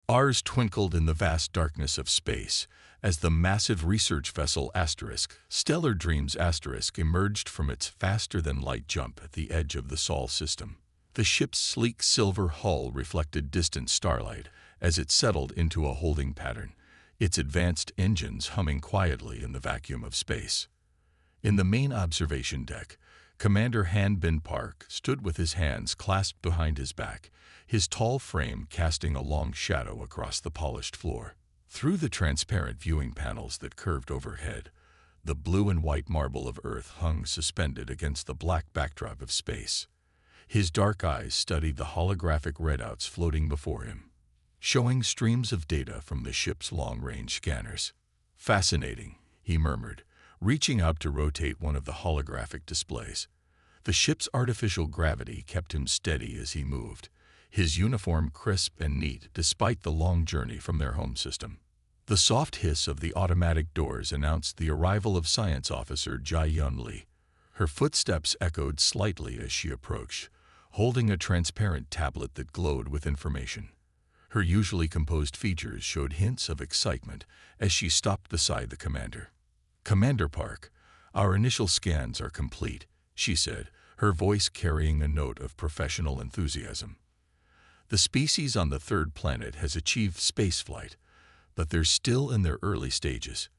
Ours twinkled in the vast darkness of space as the massive research vessel Stellar Dreams emerged from its faster-than-light jump at the edge of the Sol system. The ship's sleek silver hull reflected distant starlight as it settled into a holding pattern, its advanced engines humming quietly in the vacuum of space. In the main observation deck, Commander Han Bin Park stood with his hands clasped behind his back, his tall frame casting a long shadow across the polished floor. Through the transparent viewing panels that curved overhead, the blue and white marble of Earth hung suspended against the black backdrop of space. His dark eyes studied the holographic readouts floating before him, showing streams of data from the ship's long-range scanners. "Fascinating," he murmured, reaching out to rotate one of the holographic displays. The ship's artificial gravity kept him steady as he moved, his uniform crisp and neat despite the long journey from their home system. The soft hiss of the automatic doors announced the arrival of Science Officer Jai-Yun Lee. Her footsteps echoed slightly as she approached, holding a transparent tablet that glowed with information. Her usually composed features showed hints of excitement as she stopped beside the commander. "Commander Park, our initial scans are complete," she said, her voice carrying a note of professional enthusiasm. "The species on the third planet has achieved spaceflight, but they're still in their early stages.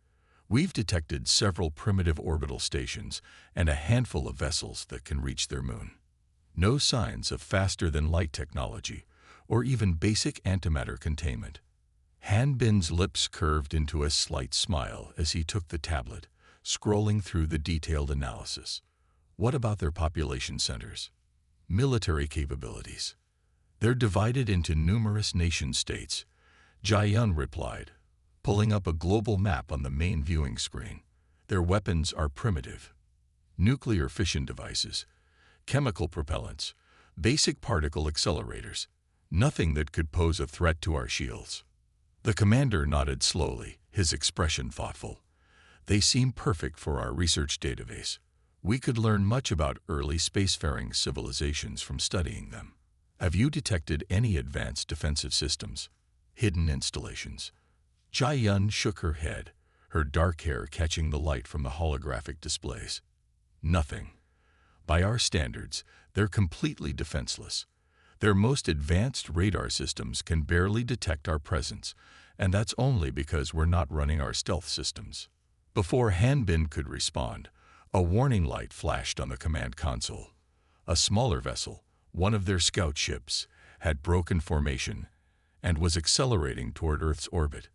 We've detected several primitive orbital stations and a handful of vessels that can reach their moon. No signs of faster-than-light technology or even basic antimatter containment." Han Bin's lips curved into a slight smile as he took the tablet, scrolling through the detailed analysis. "What about their population centers? Military capabilities?" "They're divided into numerous nation-states," Jai-Yun replied, pulling up a global map on the main viewing screen. "Their weapons are primitive. Nuclear fission devices, chemical propellants, basic particle accelerators, nothing that could pose a threat to our shields." The commander nodded slowly, his expression thoughtful. "They seem perfect for our research database. We could learn much about early spacefaring civilizations from studying them. Have you detected any advanced defensive systems? Hidden installations?" Jai-Yun shook her head, her dark hair catching the light from the holographic displays. "Nothing. By our standards, they're completely defenseless. Their most advanced radar systems can barely detect our presence, and that's only because we're not running our stealth systems." Before Han Bin could respond, a warning light flashed on the command console. A smaller vessel, one of their scout ships, had broken formation and was accelerating toward Earth's orbit.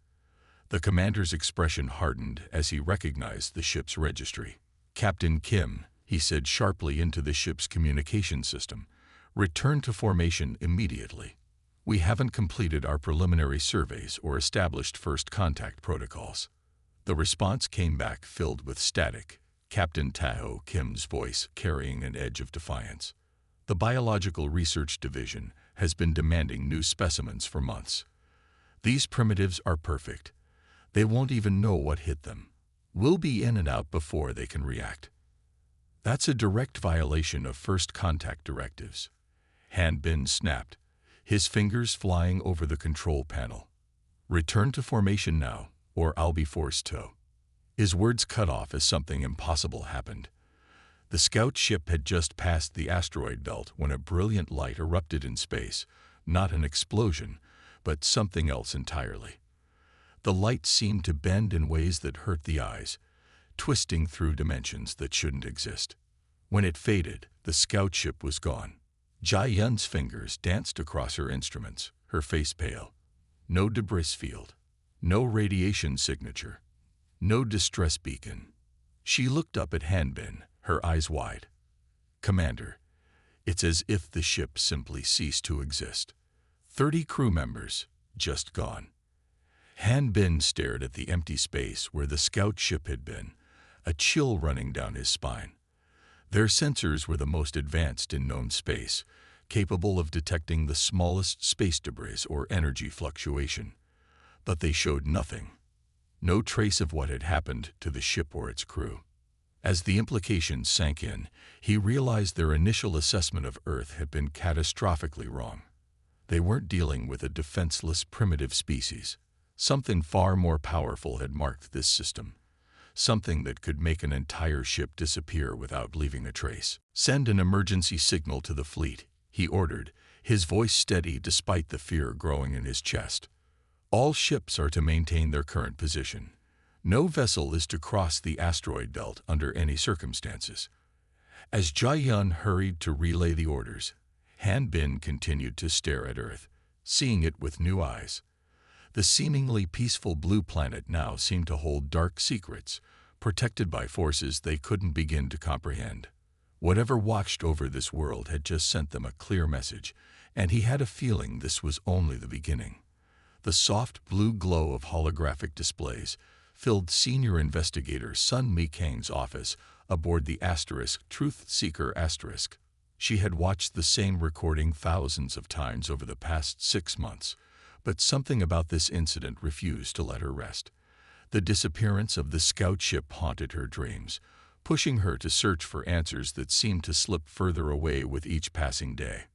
The commander's expression hardened as he recognized the ship's registry. "Captain Kim," he said sharply into the ship's communication system, "return to formation immediately. We haven't completed our preliminary surveys or established first contact protocols." The response came back filled with static, Captain Taho Kim's voice carrying an edge of defiance. "The Biological Research Division has been demanding new specimens for months. These primitives are perfect. They won't even know what hit them. We'll be in and out before they can react." "That's a direct violation of first contact directives," Han Bin snapped, his fingers flying over the control panel. "Return to formation now, or I'll be forced to." His words cut off as something impossible happened. The scout ship had just passed the asteroid belt when a brilliant light erupted in space, not an explosion, but something else entirely. The light seemed to bend in ways that hurt the eyes, twisting through dimensions that shouldn't exist. When it faded, the scout ship was gone. Jai-Yun's fingers danced across her instruments, her face pale. No debris field, no radiation signature, no distress beacon. She looked up at Han Bin, her eyes wide. "Commander, it's as if the ship simply ceased to exist. 30 crew members, just gone." Han Bin stared at the empty space where the scout ship had been, a chill running down his spine. Their sensors were the most advanced in known space, capable of detecting the smallest space debris or energy fluctuation. But they showed nothing. No trace of what had happened to the ship or its crew. As the implications sank in, he realized their initial assessment of Earth had been catastrophically wrong. They weren't dealing with a defenseless primitive species. Something far more powerful had marked this system. Something that could make an entire ship disappear without leaving a trace. "Send an emergency signal to the fleet," he ordered, his voice steady despite the fear growing in his chest. "All ships are to maintain their current position. No vessel is to cross the asteroid belt under any circumstances." As Jia-Yun hurried to relay the orders, Han Bin continued to stare at Earth, seeing it with new eyes. The seemingly peaceful blue planet now seemed to hold dark secrets, protected by forces they couldn't begin to comprehend. Whatever watched over this world had just sent them a clear message, and he had a feeling this was only the beginning. The soft blue glow of holographic displays filled Senior Investigator Sun Mi-Kang's office aboard the Truth Seeker *. She had watched the same recording thousands of times over the past 6 months, but something about this incident refused to let her rest. The disappearance of the scout ship haunted her dreams, pushing her to search for answers that seemed to slip further away with each passing day.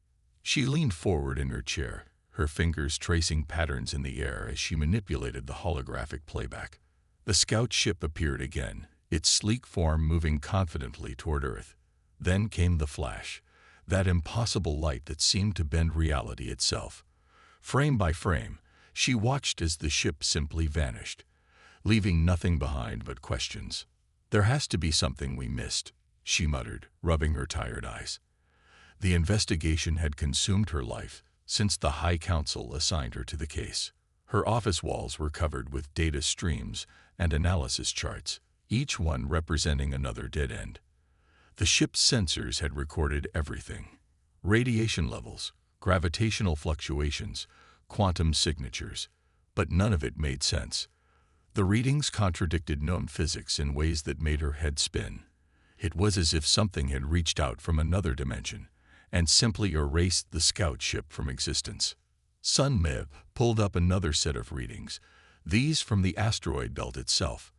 She leaned forward in her chair, her fingers tracing patterns in the air as she manipulated the holographic playback. The scout ship appeared again, its sleek form moving confidently toward Earth. Then came the flash, that impossible light that seemed to bend reality itself. Frame by frame, she watched as the ship simply vanished, leaving nothing behind but questions. "There has to be something we missed," she muttered, rubbing her tired eyes. The investigation had consumed her life since the High Council assigned her to the case. Her office walls were covered with data streams and analysis charts, each one representing another dead end. The ship's sensors had recorded everything: radiation levels, gravitational fluctuations, quantum signatures, but none of it made sense. The readings contradicted known physics in ways that made her head spin. It was as if something had reached out from another dimension and simply erased the scout ship from existence. Sun Mi pulled up another set of readings, these from the asteroid belt itself.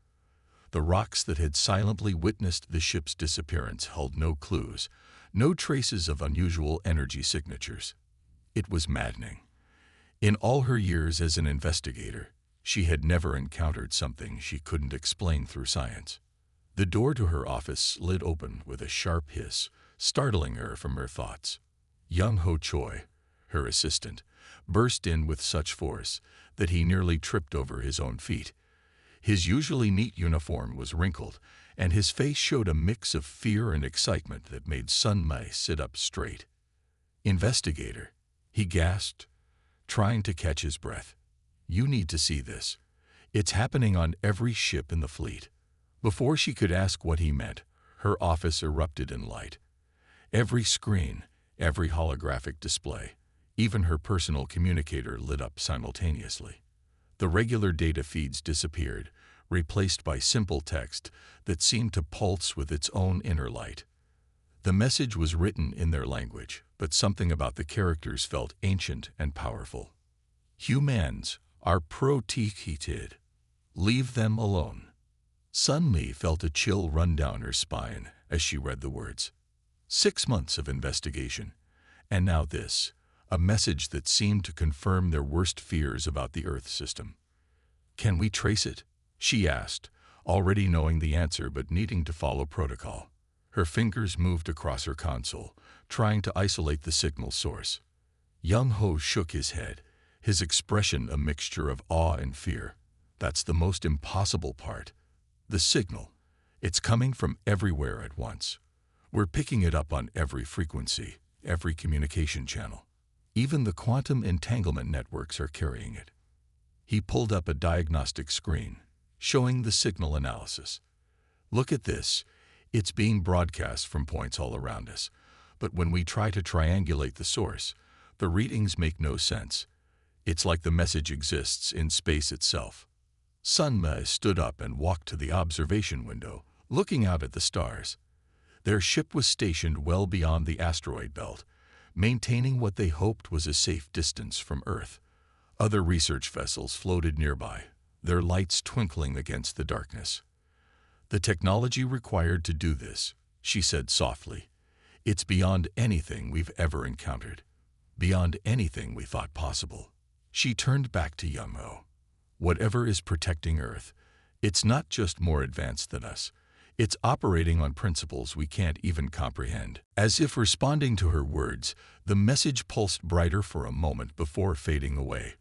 The rocks that had silently witnessed the ship's disappearance held no clues, no traces of unusual energy signatures. It was maddening. In all her years as an investigator, she had never encountered something she couldn't explain through science. The door to her office slid open with a sharp hiss, startling her from her thoughts. Young Ho Choi, her assistant, burst in with such force that he nearly tripped over his own feet. His usually neat uniform was wrinkled, and his face showed a mix of fear and excitement that made Sun Mi sit up straight. "Investigator," he gasped, trying to catch his breath. "You need to see this. It's happening on every ship in the fleet." Before she could ask what he meant, her office erupted in light. Every screen, every holographic display, even her personal communicator lit up simultaneously. The regular data feeds disappeared, replaced by simple text that seemed to pulse with its own inner light. The message was written in their language, but something about the characters felt ancient and powerful. "Humans are proteated. Leave them alone." Sun Mi felt a chill run down her spine as she read the words. 6 months of investigation, and now this, a message that seemed to confirm their worst fears about the Earth system. "Can we trace it?" she asked, already knowing the answer but needing to follow protocol. Her fingers moved across her console, trying to isolate the signal source. Young Ho shook his head, his expression a mixture of awe and fear. "That's the most impossible part. The signal. It's coming from everywhere at once. We're picking it up on every frequency, every communication channel. Even the quantum entanglement networks are carrying it." He pulled up a diagnostic screen, showing the signal analysis. "Look at this. It's being broadcast from points all around us. But when we try to triangulate the source, the readings make no sense. It's like the message exists in space itself." Sun Mi stood up and walked to the observation window, looking out at the stars. Their ship was stationed well beyond the asteroid belt, maintaining what they hoped was a safe distance from Earth. Other research vessels floated nearby, their lights twinkling against the darkness. "The technology required to do this," she said softly. "It's beyond anything we've ever encountered. beyond anything we thought possible. She turned back to Young-ho. Whatever is protecting Earth, it's not just more advanced than us. It's operating on principles we can't even comprehend. As if responding to her words, the message pulsed brighter for a moment before fading away,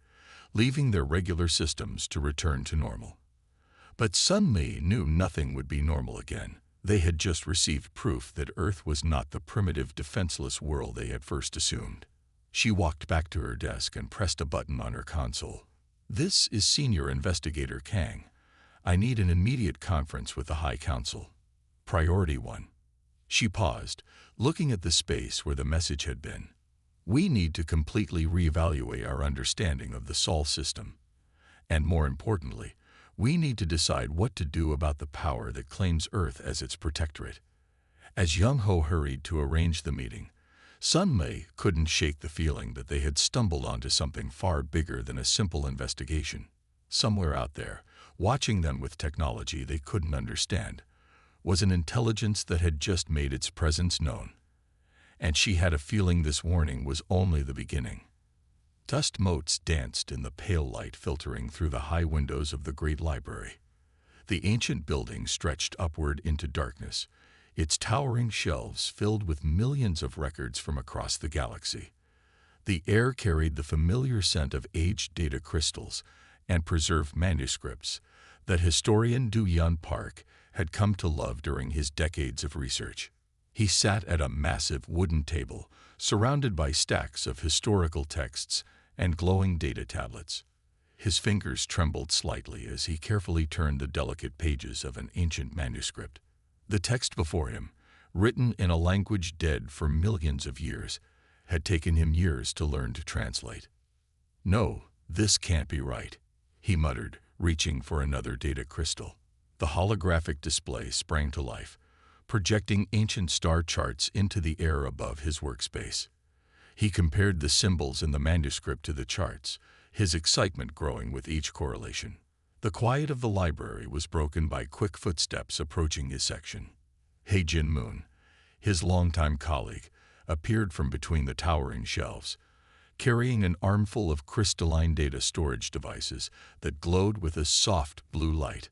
leaving their regular systems to return to normal. But Sun-Mi knew nothing would be normal again. They had just received proof that Earth was not the primitive, defenseless world they had first assumed. She walked back to her desk and pressed a button on her console. "This is Senior Investigator Kang. I need an immediate conference with the High Council. Priority 1. She paused, looking at the space where the message had been. "We need to completely reevaluate our understanding of the Sol system. And more importantly, we need to decide what to do about the power that claims Earth as its protectorate." As Young-ho hurried to arrange the meeting, Sun-Mi couldn't shake the feeling that they had stumbled onto something far bigger than a simple investigation. Somewhere out there, watching them with technology they couldn't understand, was an intelligence that had just made its presence known. And she had a feeling this warning was only the beginning. Dust motes danced in the pale light filtering through the high windows of the great library. The ancient building stretched upward into darkness, its towering shelves filled with millions of records from across the galaxy. The air carried the familiar scent of aged data crystals and preserved manuscripts that historian Du-Yun Park had come to love during his decades of research. He sat at a massive wooden table, surrounded by stacks of historical texts and glowing data tablets. His fingers trembled slightly as he carefully turned the delicate pages of an ancient manuscript. The text before him, written in a language dead for millions of years, had taken him years to learn to translate. "No, this can't be right," he muttered, reaching for another data crystal. The holographic display sprang to life, projecting ancient star charts into the air above his workspace. He compared the symbols in the manuscript to the charts, his excitement growing with each correlation. The quiet of the library was broken by quick footsteps approaching his section. Hae-Jin Moon, his longtime colleague, appeared from between the towering shelves, carrying an armful of crystalline data storage devices that glowed with a soft blue light.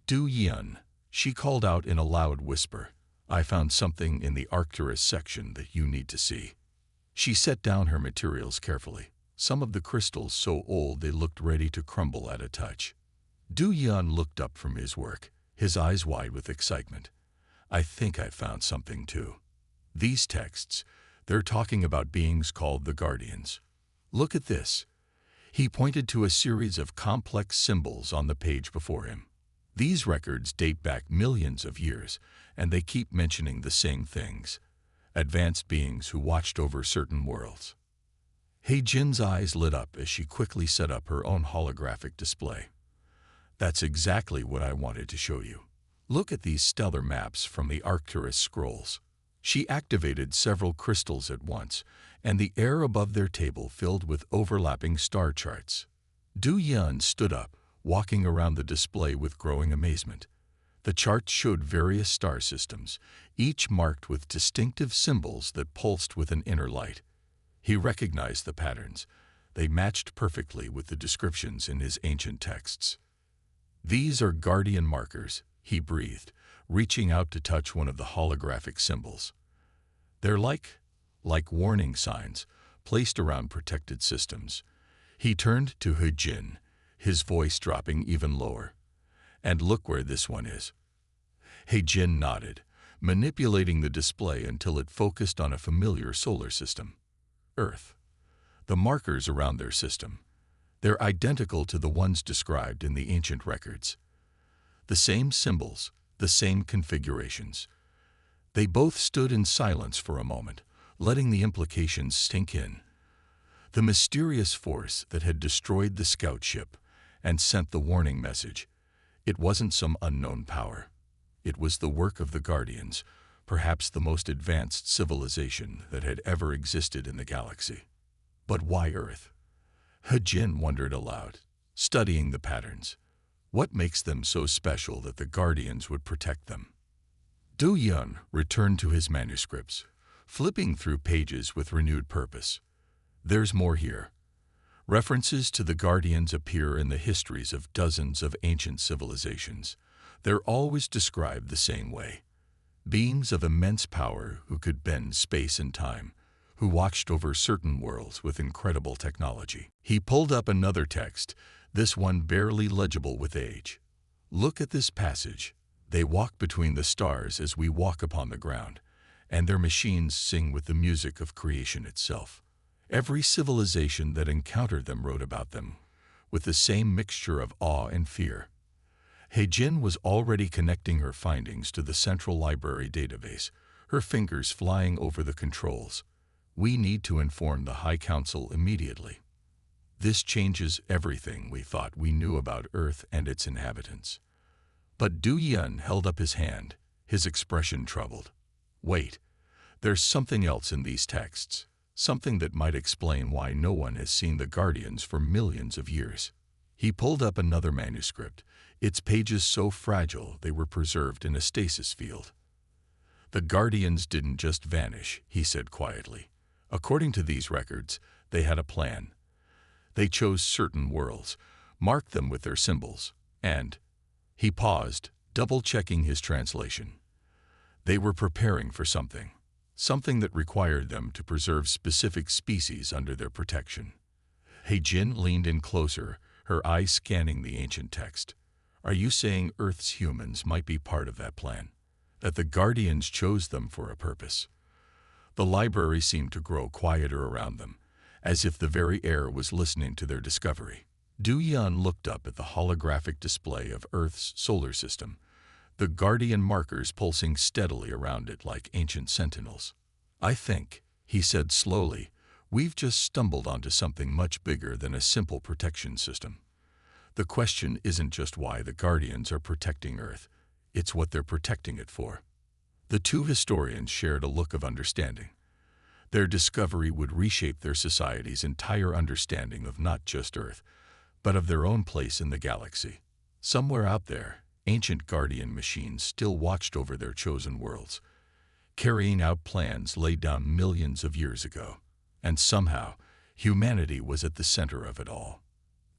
"Du-Yun," she called out in a loud whisper, "I found something in the Arcturus section that you need to see." She set down her materials carefully, some of the crystals so old they looked ready to crumble at a touch. Du-Yun looked up from his work, his eyes wide with excitement. "I think I found something too. These texts, they're talking about beings called the Guardians. Look at this." He pointed to a series of complex symbols on the page before him. "These records date back millions of years, and they keep mentioning the same things. Advanced beings who watched over certain worlds." Hae-Jin's eyes lit up as she quickly set up her own holographic display. "That's exactly what I wanted to show you. Look at these stellar maps from the Arcturus scrolls." She activated several crystals at once, and the air above their table filled with overlapping star charts. Du-Yun stood up, walking around the display with growing amazement. The charts showed various star systems, each marked with distinctive symbols that pulsed with an inner light. He recognized the patterns. They matched perfectly with the descriptions in his ancient texts. "These are guardian markers," he breathed, reaching out to touch one of the holographic symbols. "They're like warning signs placed around protected systems." He turned to Hae-Jin, his voice dropping even lower. "And look where this one is." Hae-Jin nodded, manipulating the display until it focused on a familiar solar system. Earth. The markers around their system, they're identical to the ones described in the ancient records. The same symbols, the same configurations. They both stood in silence for a moment, letting the implications sink in. The mysterious force that had destroyed the scout ship and sent the warning message, it wasn't some unknown power. It was the work of the Guardians, perhaps the most advanced civilization that had ever existed in the galaxy. But why Earth? Hae-Jin wondered aloud, studying the patterns. What makes them so special that the Guardians would protect them? Du-Yun returned to his manuscripts, flipping through pages with renewed purpose. There's more here. References to the Guardians appear in the histories of dozens of ancient civilizations. They're always described the same way. Beings of immense power who could bend space and time, who watched over certain worlds with incredible technology. He pulled up another text, this one barely legible with age. Look at this passage. They walk between the stars as we walk upon the ground, and their machines sing with the music of creation itself. Every civilization that encountered them wrote about them, with the same mixture of awe and fear. He-Jin was already connecting her findings to the Central Library database, her fingers flying over the controls. We need to inform the High Council immediately. This changes everything we thought we knew about Earth and its inhabitants. But Du Yun held up his hand, his expression troubled. Wait, there's something else in these texts, something that might explain why no one has seen the Guardians for millions of years. He pulled up another manuscript, its pages so fragile they were preserved in a stasis field. The Guardians didn't just vanish, he said quietly. According to these records, they had a plan. They chose certain worlds, marked them with their symbols, and he paused, double-checking his translation. They were preparing for something that required them to preserve specific species under their protection. He-Jin leaned in closer, her eyes scanning the ancient text. Are you saying Earth's humans might be part of that plan? That the Guardians chose them for a purpose? The library seemed to grow quieter around them, as if the very air was listening to their discovery. Du Yun looked up at the holographic display of Earth's solar system, the Guardian markers pulsing steadily around it like ancient sentinels. I think, he said slowly, we've just stumbled onto something much bigger than a simple protection system. The question isn't just why the Guardians are protecting Earth, it's what they're protecting it for. The two historians shared a look of understanding. Their discovery would reshape their society's entire understanding of not just Earth, but of their own place in the galaxy. Somewhere out there, ancient Guardian machines still watched over their chosen worlds, carrying out plans laid down millions of years ago. And somehow, humanity was at the center of it all.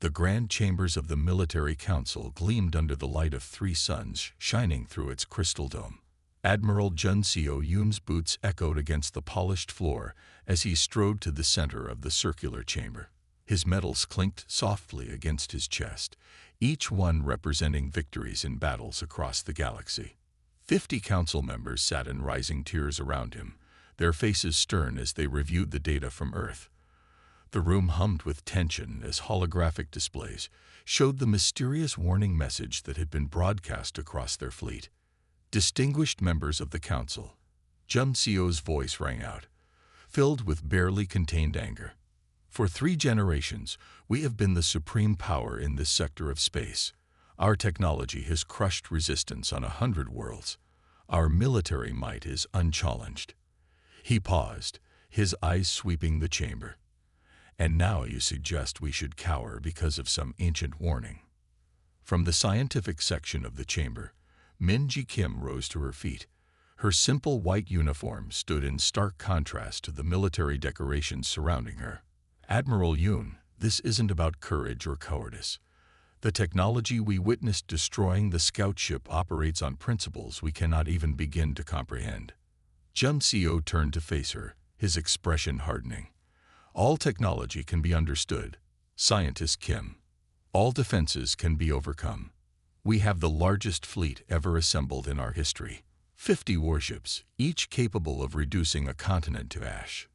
The grand chambers of the military council gleamed under the light of 3 suns shining through its crystal dome. Admiral Jun Seo-Yoon's boots echoed against the polished floor as he strode to the center of the circular chamber. His medals clinked softly against his chest, each one representing victories in battles across the galaxy. 50 council members sat in rising tiers around him, their faces stern as they reviewed the data from Earth. The room hummed with tension as holographic displays showed the mysterious warning message that had been broadcast across their fleet. Distinguished members of the council, Jun Seo's voice rang out, filled with barely contained anger. For 3 generations, we have been the supreme power in this sector of space. Our technology has crushed resistance on 100 worlds. Our military might is unchallenged. He paused, his eyes sweeping the chamber. And now you suggest we should cower because of some ancient warning. From the scientific section of the chamber, Min-ji Kim rose to her feet. Her simple white uniform stood in stark contrast to the military decorations surrounding her. Admiral Yoon, this isn't about courage or cowardice. The technology we witnessed destroying the scout ship operates on principles we cannot even begin to comprehend. Jun Seo turned to face her, his expression hardening. All technology can be understood, Scientist Kim. All defenses can be overcome. We have the largest fleet ever assembled in our history. 50 warships, each capable of reducing a continent to ash.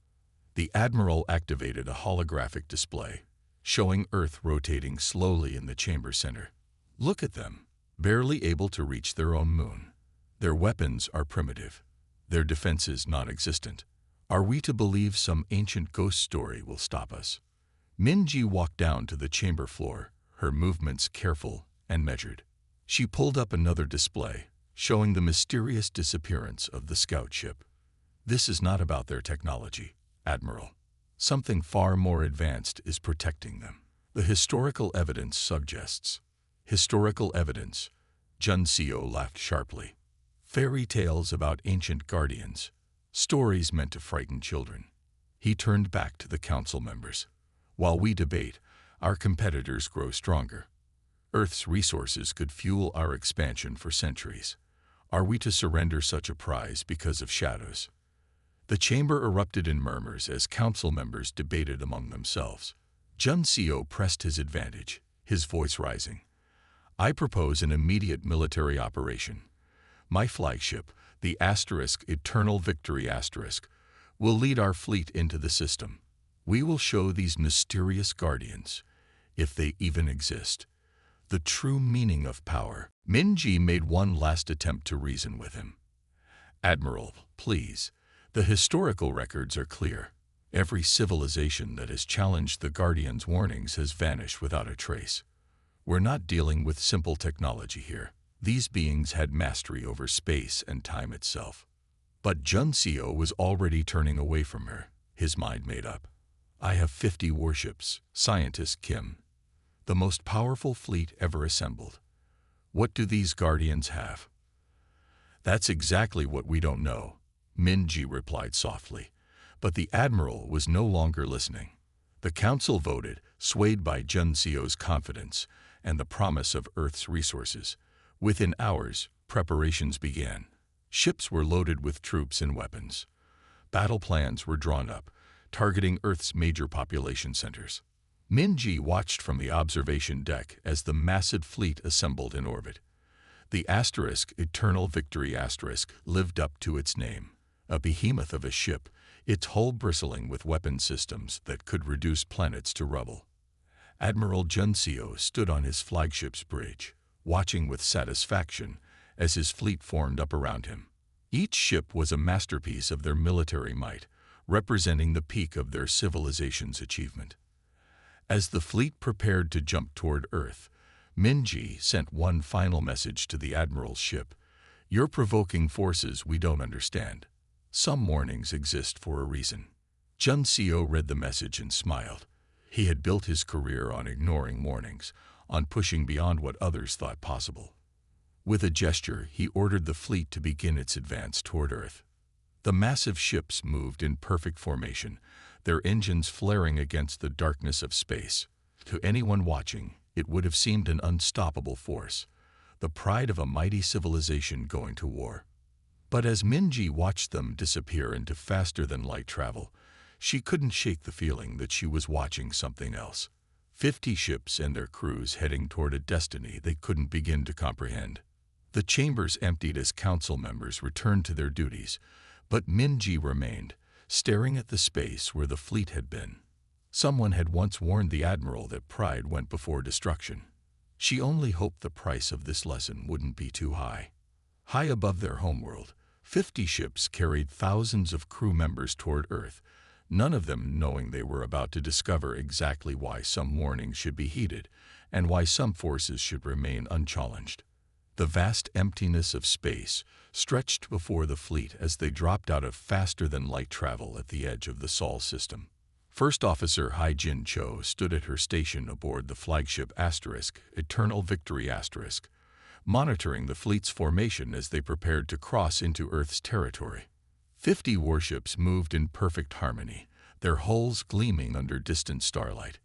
The Admiral activated a holographic display, showing Earth rotating slowly in the chamber center. Look at them, barely able to reach their own moon. Their weapons are primitive, their defenses non-existent. Are we to believe some ancient ghost story will stop us? Min-ji walked down to the chamber floor, her movements careful and measured. She pulled up another display, showing the mysterious disappearance of the scout ship. This is not about their technology, Admiral. Something far more advanced is protecting them. The historical evidence suggests. Historical evidence. Jun Seo laughed sharply. Fairy tales about ancient guardians. Stories meant to frighten children. He turned back to the council members. While we debate, our competitors grow stronger. Earth's resources could fuel our expansion for centuries. Are we to surrender such a prize because of shadows? The chamber erupted in murmurs as council members debated among themselves. Juncio pressed his advantage, his voice rising. I propose an immediate military operation. My flagship, the Eternal Victory will lead our fleet into the system. We will show these mysterious guardians, if they even exist, the true meaning of power. Minji made one last attempt to reason with him. Admiral, please. The historical records are clear. Every civilization that has challenged the Guardian's warnings has vanished without a trace. We're not dealing with simple technology here. These beings had mastery over space and time itself. But Juncio was already turning away from her, his mind made up. I have 50 warships, Scientist Kim. The most powerful fleet ever assembled. What do these Guardians have? That's exactly what we don't know, Minji replied softly. But the Admiral was no longer listening. The Council voted, swayed by Juncio's confidence and the promise of Earth's resources. Within hours, preparations began. Ships were loaded with troops and weapons. Battle plans were drawn up, targeting Earth's major population centers. Minji watched from the observation deck as the massive fleet assembled in orbit. The Eternal Victory lived up to its name, a behemoth of a ship, its hull bristling with weapon systems that could reduce planets to rubble. Admiral Juncio stood on his flagship's bridge, watching with satisfaction as his fleet formed up around him. Each ship was a masterpiece of their military might, representing the peak of their civilization's achievement. As the fleet prepared to jump toward Earth, Minji sent one final message to the Admiral's ship. You're provoking forces we don't understand. Some warnings exist for a reason. Juncio read the message and smiled. He had built his career on ignoring warnings, on pushing beyond what others thought possible. With a gesture, he ordered the fleet to begin its advance toward Earth. The massive ships moved in perfect formation, their engines flaring against the darkness of space. To anyone watching, it would have seemed an unstoppable force, the pride of a mighty civilization going to war. But as Minji watched them disappear into faster-than-light travel, she couldn't shake the feeling that she was watching something else. 50 ships and their crews heading toward a destiny they couldn't begin to comprehend. The chambers emptied as council members returned to their duties, but Minji remained, staring at the space where the fleet had been. Someone had once warned the Admiral that pride went before destruction. She only hoped the price of this lesson wouldn't be too high. High above their homeworld, 50 ships carried thousands of crew members toward Earth, none of them knowing they were about to discover exactly why some warnings should be heeded and why some forces should remain unchallenged. The vast emptiness of space stretched before the fleet as they dropped out of faster-than-light travel at the edge of the Sol system. First Officer Hai-Jin Cho stood at her station aboard the flagship Eternal Victory monitoring the fleet's formation as they prepared to cross into Earth's territory. 50 warships moved in perfect harmony, their hulls gleaming under distant starlight.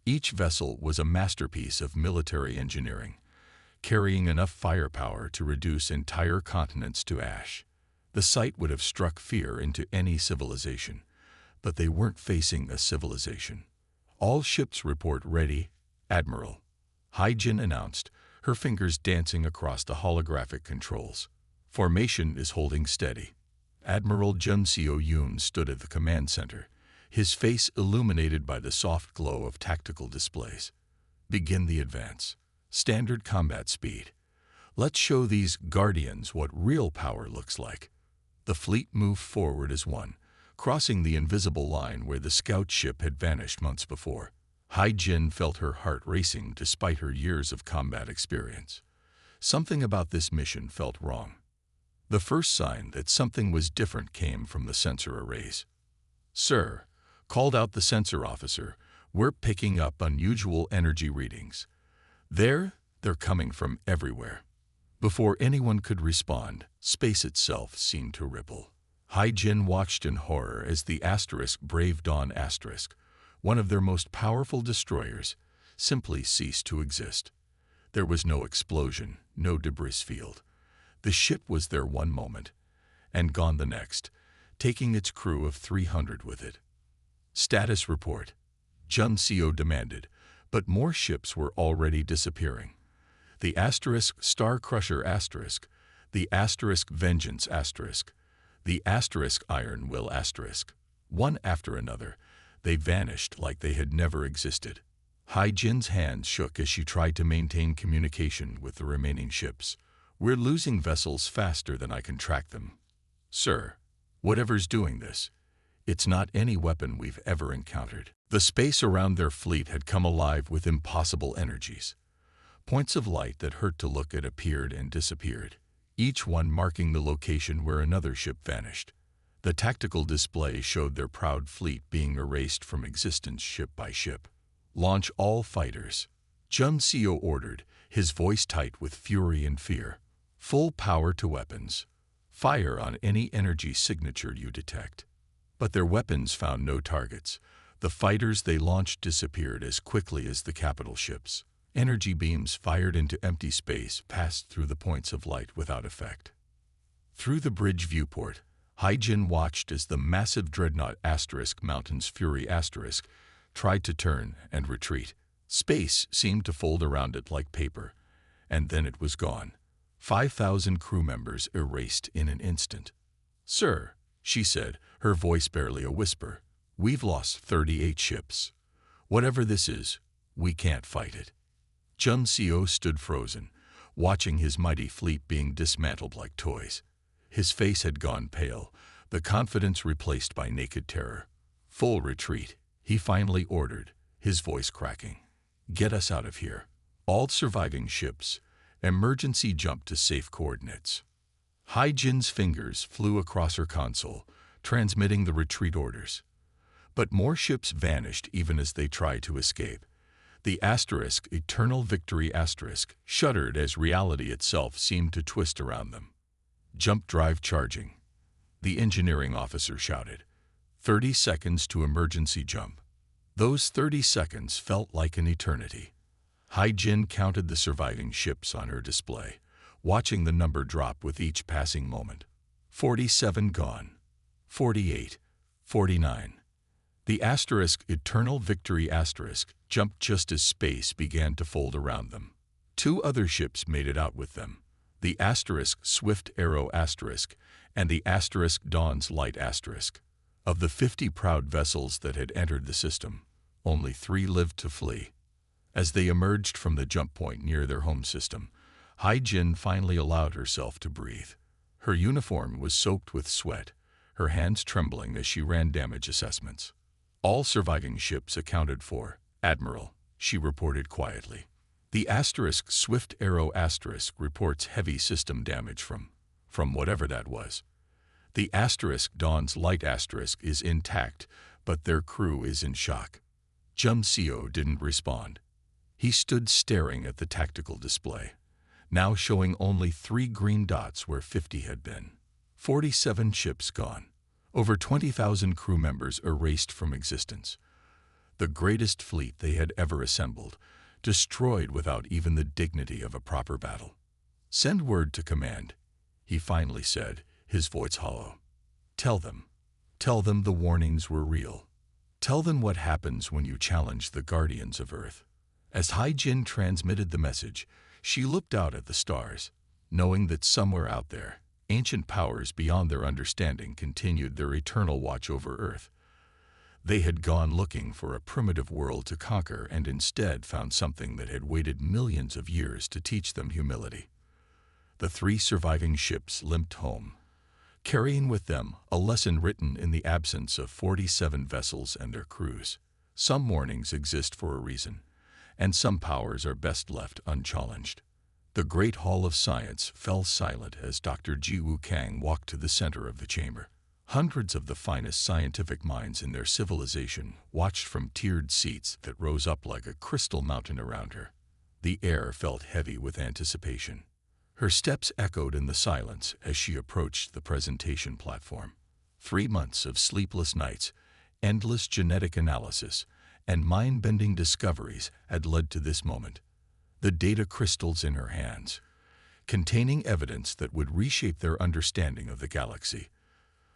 Each vessel was a masterpiece of military engineering, carrying enough firepower to reduce entire continents to ash. The sight would have struck fear into any civilization, but they weren't facing a civilization. All ships report ready, Admiral, Hai-Jin announced, her fingers dancing across the holographic controls. Formation is holding steady. Admiral Juncio Yoon stood at the command center, his face illuminated by the soft glow of tactical displays. Begin the advance. Standard combat speed. Let's show these Guardians what real power looks like. The fleet moved forward as one, crossing the invisible line where the scout ship had vanished months before. Hai-Jin felt her heart racing despite her years of combat experience. Something about this mission felt wrong. The first sign that something was different came from the sensor arrays. "Sir," called out the sensor officer, "we're picking up unusual energy readings. They're coming from everywhere." Before anyone could respond, space itself seemed to ripple. Hai-Jin watched in horror as the asterisk Brave Dawn asterisk, one of their most powerful destroyers, simply ceased to exist. There was no explosion, no debris field. The ship was there one moment, and gone the next, taking its crew of 300 with it. Status report, Jun Seo demanded, but more ships were already disappearing. The asterisk Star Crusher asterisk, the asterisk Vengeance asterisk, the asterisk Iron Will asterisk. One after another, they vanished like they had never existed. Hai-Jin's hands shook as she tried to maintain communication with the remaining ships. We're losing vessels faster than I can track them. Sir, whatever's doing this, it's not any weapon we've ever encountered. The space around their fleet had come alive with impossible energies. Points of light that hurt to look at appeared and disappeared, each one marking the location where another ship vanished. The tactical display showed their proud fleet being erased from existence ship by ship. Launch all fighters, Jun Seo ordered, his voice tight with fury and fear. Full power to weapons. Fire on any energy signature you detect. But their weapons found no targets. The fighters they launched disappeared as quickly as the capital ships. Energy beams fired into empty space passed through the points of light without effect. Through the bridge viewport, Hai-Jin watched as the massive dreadnought asterisk Mountain's Fury asterisk tried to turn and retreat. Space seemed to fold around it like paper, and then it was gone. 5,000 crew members erased in an instant. Sir, she said, her voice barely a whisper, we've lost 38 ships. Whatever this is, we can't fight it. Jun Seo stood frozen, watching his mighty fleet being dismantled like toys. His face had gone pale, the confidence replaced by naked terror. Full retreat, he finally ordered, his voice cracking. Get us out of here. All surviving ships, emergency jump to safe coordinates. Hai-Jin's fingers flew across her console, transmitting the retreat orders. But more ships vanished even as they tried to escape. The asterisk Eternal Victory asterisk shuddered as reality itself seemed to twist around them. Jump drive charging, the engineering officer shouted. 30 seconds to emergency jump. Those 30 seconds felt like an eternity. Hai-Jin counted the surviving ships on her display, watching the number drop with each passing moment. 47 gone. 48. 49. The asterisk Eternal Victory asterisk jumped just as space began to fold around them. 2 other ships made it out with them. The asterisk Swift Arrow asterisk and the asterisk Dawn's Light asterisk. Of the 50 proud vessels that had entered the system, only 3 lived to flee. As they emerged from the jump point near their home system, Hai-Jin finally allowed herself to breathe. Her uniform was soaked with sweat, her hands trembling as she ran damage assessments. All surviving ships accounted for, Admiral, she reported quietly. The asterisk Swift Arrow asterisk reports heavy system damage from whatever that was. The asterisk Dawn's Light asterisk is intact, but their crew is in shock. Jun Seo didn't respond. He stood staring at the tactical display, now showing only 3 green dots where 50 had been. 47 ships gone. Over 20,000 crew members erased from existence. The greatest fleet they had ever assembled, destroyed without even the dignity of a proper battle. Send word to command, he finally said, his voice hollow. Tell them the warnings were real. Tell them what happens when you challenge the guardians of Earth. As Hai-Jin transmitted the message, she looked out at the stars, knowing that somewhere out there, ancient powers beyond their understanding continued their eternal watch over Earth. They had gone looking for a primitive world to conquer and instead found something that had waited millions of years to teach them humility. The 3 surviving ships limped home, carrying with them a lesson written in the absence of 47 vessels and their crews. Some warnings exist for a reason, and some powers are best left unchallenged. The Great Hall of Science fell silent as Dr. Jiwoo Kang walked to the center of the chamber. Hundreds of the finest scientific minds in their civilization watched from tiered seats that rose up like a crystal mountain around her. The air felt heavy with anticipation. Her steps echoed in the silence as she approached the presentation platform. 3 months of sleepless nights, endless genetic analysis, and mind-bending discoveries had led to this moment. The data crystals in her hands, containing evidence that would reshape their understanding of the galaxy,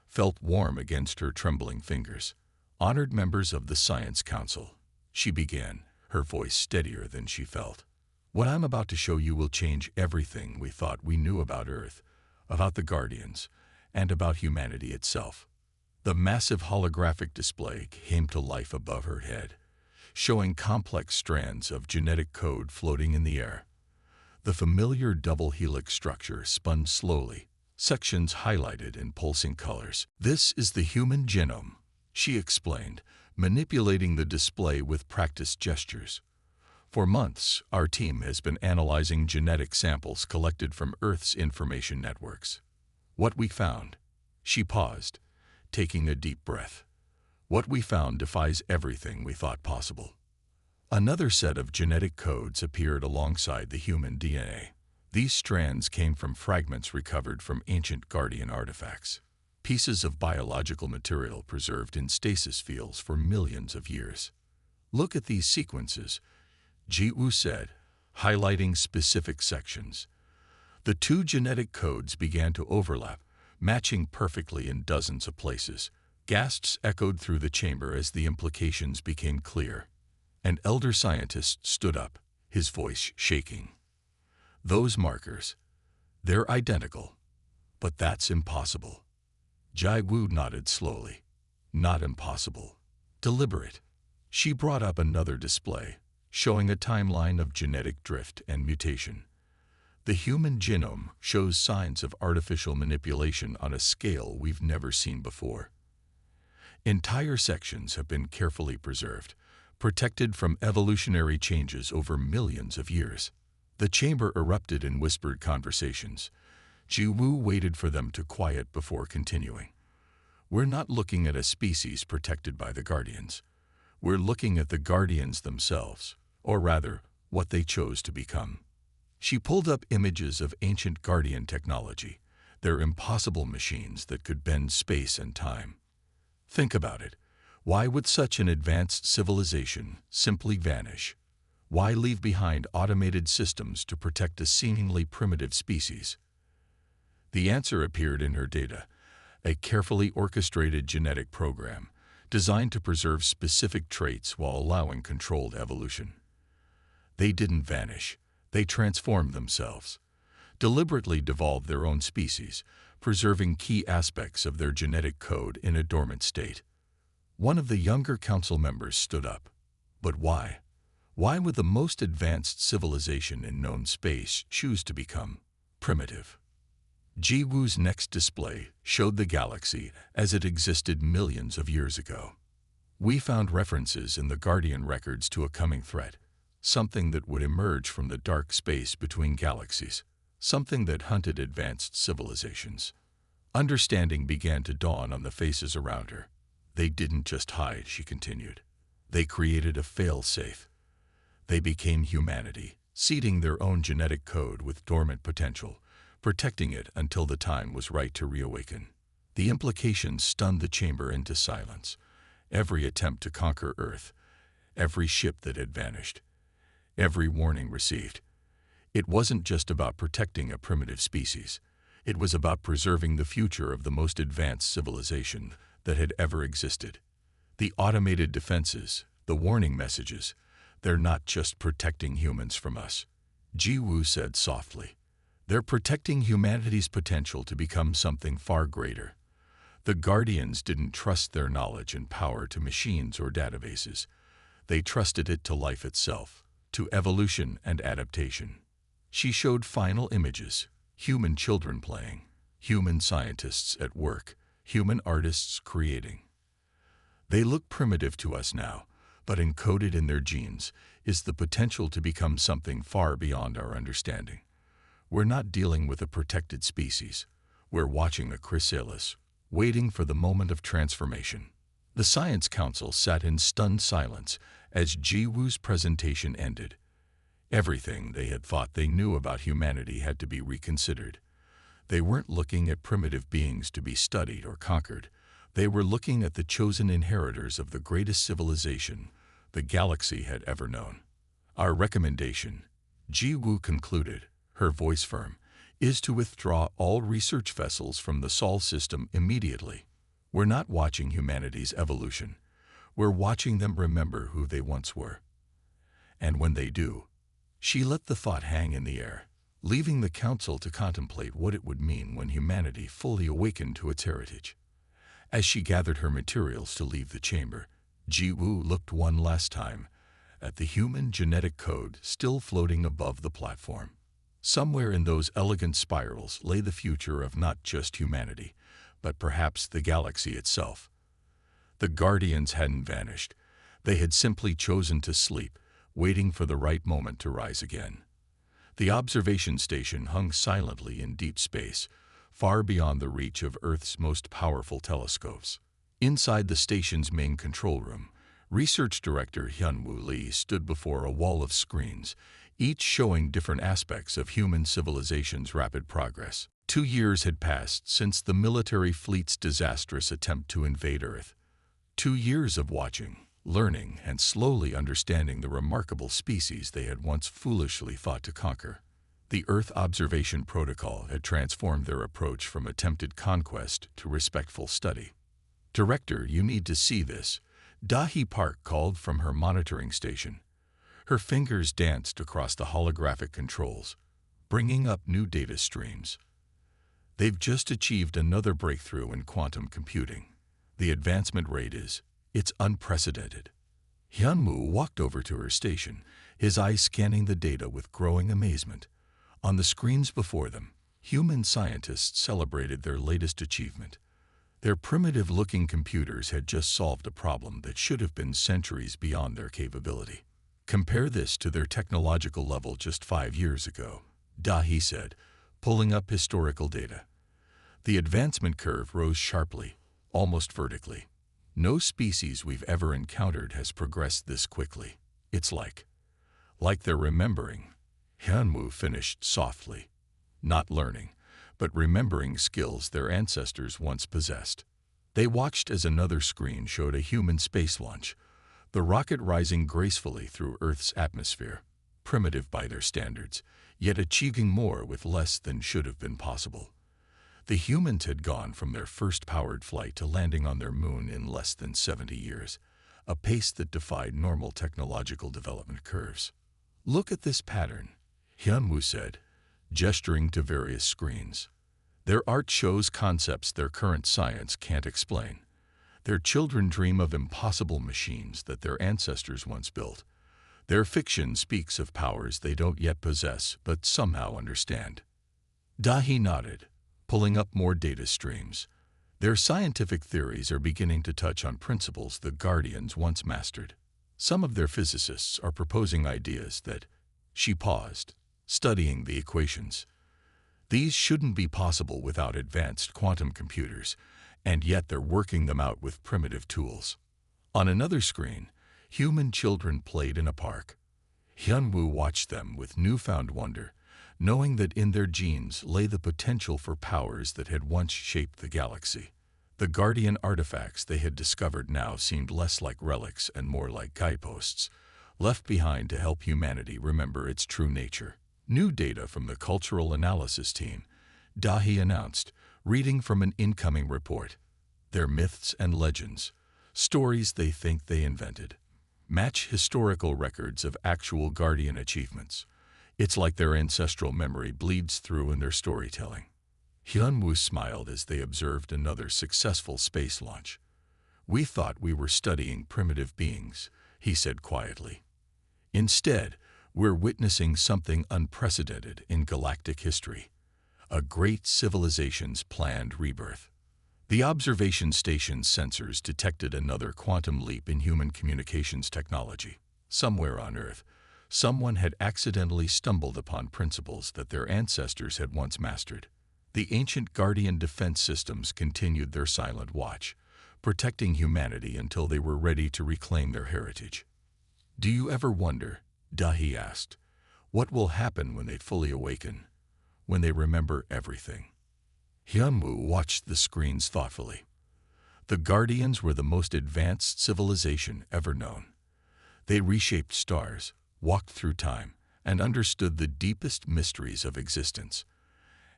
felt warm against her trembling fingers. "Honored members of the Science Council," she began, her voice steadier than she felt. "What I'm about to show you will change everything we thought we knew about Earth, about the Guardians, and about humanity itself." The massive holographic display came to life above her head, showing complex strands of genetic code floating in the air. The familiar double helix structure spun slowly, sections highlighted in pulsing colors. "This is the human genome," she explained, manipulating the display with practiced gestures. "For months, our team has been analyzing genetic samples collected from Earth's information networks. What we found..." She paused, taking a deep breath. "What we found defies everything we thought possible." Another set of genetic codes appeared alongside the human DNA. These strands came from fragments recovered from ancient Guardian artifacts, pieces of biological material preserved in stasis fields for millions of years. "Look at these sequences," Ji-Woo said, highlighting specific sections. The two genetic codes began to overlap, matching perfectly in dozens of places. Gasps echoed through the chamber as the implications became clear. An elder scientist stood up, his voice shaking. "Those markers, they're identical. But that's impossible." Ji-Woo nodded slowly. "Not impossible. Deliberate." She brought up another display, showing a timeline of genetic drift and mutation. "The human genome shows signs of artificial manipulation on a scale we've never seen before. Entire sections have been carefully preserved, protected from evolutionary changes over millions of years." The chamber erupted in whispered conversations. Ji-Woo waited for them to quiet before continuing. "We're not looking at a species protected by the Guardians. We're looking at the Guardians themselves, or rather, what they chose to become." She pulled up images of ancient Guardian technology, their impossible machines that could bend space and time. "Think about it. Why would such an advanced civilization simply vanish? Why leave behind automated systems to protect a seemingly primitive species?" The answer appeared in her data, a carefully orchestrated genetic program designed to preserve specific traits while allowing controlled evolution. They didn't vanish. They transformed themselves, deliberately devolved their own species, preserving key aspects of their genetic code in a dormant state. One of the younger council members stood up. "But why? Why would the most advanced civilization in known space choose to become primitive?" Ji-Woo's next display showed the galaxy as it existed millions of years ago. "We found references in the Guardian records to a coming threat, something that would emerge from the dark space between galaxies, something that hunted advanced civilizations." Understanding began to dawn on the faces around her. "They didn't just hide," she continued. "They created a fail-safe. They became humanity, seeding their own genetic code with dormant potential, protecting it until the time was right to reawaken." The implications stunned the chamber into silence. Every attempt to conquer Earth, every ship that had vanished, every warning received. It wasn't just about protecting a primitive species. It was about preserving the future of the most advanced civilization that had ever existed. The automated defenses, the warning messages, they're not just protecting humans from us, Ji-Woo said softly. They're protecting humanity's potential to become something far greater. The Guardians didn't trust their knowledge and power to machines or databases. They trusted it to life itself, to evolution and adaptation. She showed final images, human children playing, human scientists at work, human artists creating. "They look primitive to us now, but encoded in their genes is the potential to become something far beyond our understanding. We're not dealing with a protected species. We're watching a chrysalis, waiting for the moment of transformation." The Science Council sat in stunned silence as Ji-Woo's presentation ended. Everything they had thought they knew about humanity had to be reconsidered. They weren't looking at primitive beings to be studied or conquered, They were looking at the chosen inheritors of the greatest civilization the galaxy had ever known. Our recommendation, Ji Wu concluded, her voice firm, is to withdraw all research vessels from the Sol system immediately. We're not watching humanity's evolution. We're watching them remember who they once were. And when they do, she let the thought hang in the air, leaving the council to contemplate what it would mean when humanity fully awakened to its heritage. As she gathered her materials to leave the chamber, Ji Wu looked one last time at the human genetic code still floating above the platform. Somewhere in those elegant spirals lay the future of not just humanity, but perhaps the galaxy itself. The Guardians hadn't vanished. They had simply chosen to sleep, waiting for the right moment to rise again. The observation station hung silently in deep space, far beyond the reach of Earth's most powerful telescopes. Inside the station's main control room, Research Director Hyun-Woo Lee stood before a wall of screens, each showing different aspects of human civilization's rapid progress. 2 years had passed since the military fleet's disastrous attempt to invade Earth. 2 years of watching, learning, and slowly understanding the remarkable species they had once foolishly thought to conquer. The Earth Observation Protocol had transformed their approach from attempted conquest to respectful study. "Director, you need to see this," Dahi Park called from her monitoring station. Her fingers danced across the holographic controls, bringing up new data streams. "They've just achieved another breakthrough in quantum computing. The advancement rate it's unprecedented." Hyun-Woo walked over to her station, his eyes scanning the data with growing amazement. On the screens before them, human scientists celebrated their latest achievement. Their primitive-looking computers had just solved a problem that should have been centuries beyond their capability. "Compare this to their technological level just 5 years ago," Dahi said, pulling up historical data. The advancement curve rose sharply, almost vertically. "No species we've ever encountered has progressed this quickly. It's like they're remembering." Hyun-Woo finished softly. "Not learning, but remembering skills their ancestors once possessed." They watched as another screen showed a human space launch, the rocket rising gracefully through Earth's atmosphere, primitive by their standards, yet achieving more with less than should have been possible. The humans had gone from their first powered flight to landing on their moon in less than 70 years, a pace that defied normal technological development curves. "Look at this pattern," Hyun-Woo said, gesturing to various screens. "Their art shows concepts their current science can't explain. Their children dream of impossible machines that their ancestors once built. Their fiction speaks of powers they don't yet possess but somehow understand." Dahi nodded, pulling up more data streams. "Their scientific theories are beginning to touch on principles the Guardians once mastered. Some of their physicists are proposing ideas that—" She paused, studying the equations. "These shouldn't be possible without advanced quantum computers, and yet they're working them out with primitive tools." On another screen, human children played in a park. Hyun-Woo watched them with newfound wonder, knowing that in their genes lay the potential for powers that had once shaped the galaxy. The Guardian artifacts they had discovered now seemed less like relics and more like guideposts, left behind to help humanity remember its true nature. "New data from the Cultural Analysis Team," Dahi announced, reading from an incoming report. "Their myths and legends, stories they think they invented, match historical records of actual Guardian achievements. It's like their ancestral memory bleeds through in their storytelling." Hyun-Woo smiled as they observed another successful space launch. "We thought we were studying primitive beings," he said quietly. "Instead, we're witnessing something unprecedented in galactic history, a great civilization's planned rebirth." The observation station's sensors detected another quantum leap in human communications technology. Somewhere on Earth, someone had accidentally stumbled upon principles that their ancestors had once mastered. The ancient Guardian defense systems continued their silent watch, protecting humanity until they were ready to reclaim their heritage. "Do you ever wonder," Dahi asked, "what will happen when they fully awaken, when they remember everything?" Hyun-Woo watched the screens thoughtfully. The Guardians were the most advanced civilization ever known. They reshaped stars, walked through time, and understood the deepest mysteries of existence.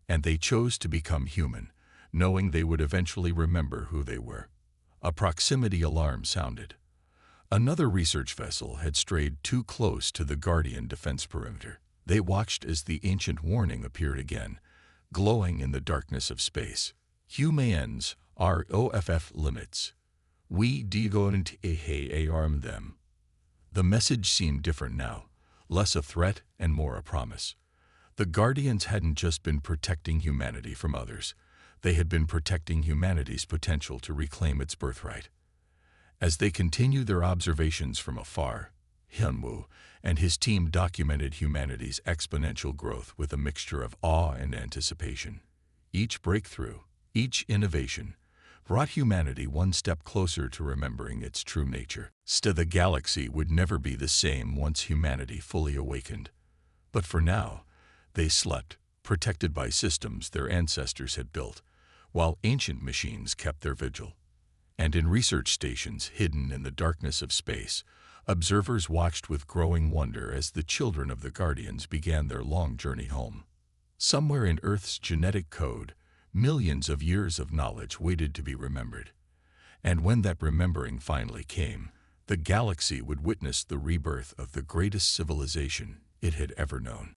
And they chose to become human, knowing they would eventually remember who they were. A proximity alarm sounded. Another research vessel had strayed too close to the Guardian defense perimeter. They watched as the ancient warning appeared again, glowing in the darkness of space. Humans are off limits. We don't harm them. The message seemed different now, less a threat and more a promise. The Guardians hadn't just been protecting humanity from others. They had been protecting humanity's potential to reclaim its birthright. As they continued their observations from afar, Hyunwoo and his team documented humanity's exponential growth with a mixture of awe and anticipation. Each breakthrough, each innovation, brought humanity one step closer to remembering its true nature. Still, the galaxy would never be the same once humanity fully awakened. But for now, they slept, protected by systems their ancestors had built, while ancient machines kept their vigil. And in research stations hidden in the darkness of space, observers watched with growing wonder as the children of the Guardians began their long journey home. Somewhere in Earth's genetic code, millions of years of knowledge waited to be remembered. And when that remembering finally came, the galaxy would witness the rebirth of the greatest civilization it had ever known.